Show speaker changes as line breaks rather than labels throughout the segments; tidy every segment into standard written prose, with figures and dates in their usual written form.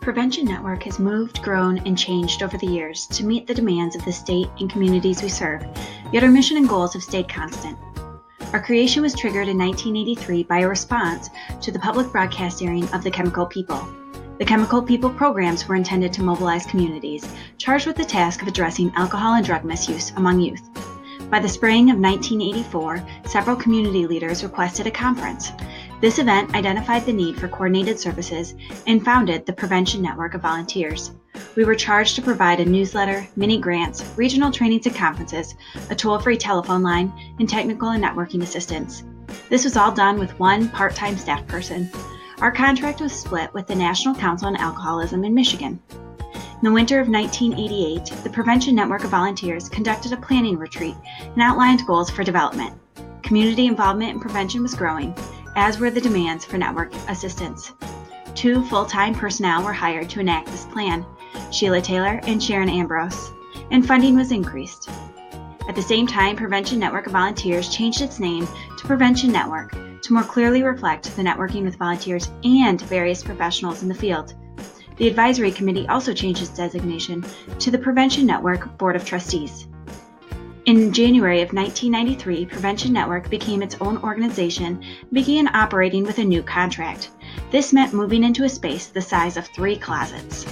Prevention Network has moved, grown, and changed over the years to meet the demands of the state and communities we serve, yet our mission and goals have stayed constant. Our creation was triggered in 1983 by a response to the public broadcast airing of The Chemical People. The Chemical People programs were intended to mobilize communities charged with the task of addressing alcohol and drug misuse among youth. By the spring of 1984, several community leaders requested a conference. This event identified the need for coordinated services and founded the Prevention Network of Volunteers. We were charged to provide a newsletter, mini grants, regional trainings and conferences, a toll-free telephone line, and technical and networking assistance. This was all done with one part-time staff person. Our contract was split with the National Council on Alcoholism in Michigan. In the winter of 1988, the Prevention Network of Volunteers conducted a planning retreat and outlined goals for development. Community involvement in prevention was growing, as were the demands for network assistance. 2 full-time personnel were hired to enact this plan, Sheila Taylor and Sharon Ambrose, and funding was increased. At the same time, Prevention Network of Volunteers changed its name to Prevention Network to more clearly reflect the networking with volunteers and various professionals in the field. The advisory committee also changed its designation to the Prevention Network Board of Trustees. In January of 1993, Prevention Network became its own organization and began operating with a new contract. This meant moving into a space the size of 3 closets.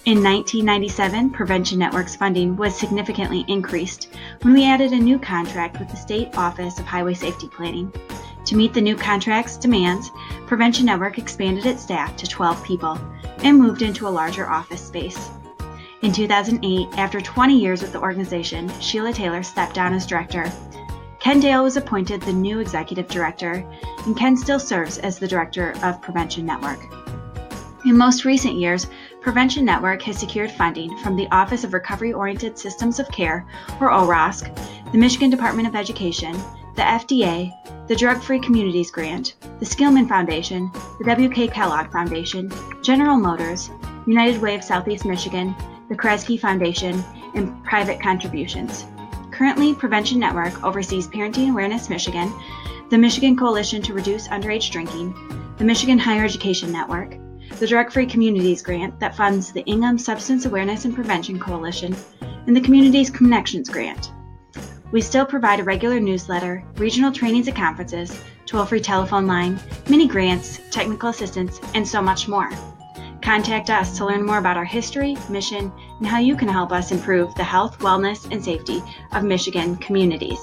In 1997, Prevention Network's funding was significantly increased when we added a new contract with the State Office of Highway Safety Planning. To meet the new contract's demands, Prevention Network expanded its staff to 12 people and moved into a larger office space. In 2008, after 20 years with the organization, Sheila Taylor stepped down as director. Ken Dale was appointed the new executive director, and Ken still serves as the director of Prevention Network. In most recent years, Prevention Network has secured funding from the Office of Recovery-Oriented Systems of Care, or OROSC, the Michigan Department of Education, the FDA, the Drug-Free Communities Grant, the Skillman Foundation, the W.K. Kellogg Foundation, General Motors, United Way of Southeast Michigan, the Kresge Foundation, and private contributions. Currently, Prevention Network oversees Parenting Awareness Michigan, the Michigan Coalition to Reduce Underage Drinking, the Michigan Higher Education Network, the Drug-Free Communities Grant that funds the Ingham Substance Awareness and Prevention Coalition, and the Communities Connections Grant. We still provide a regular newsletter, regional trainings and conferences, toll-free telephone line, mini grants, technical assistance, and so much more. Contact us to learn more about our history, mission, and how you can help us improve the health, wellness, and safety of Michigan communities.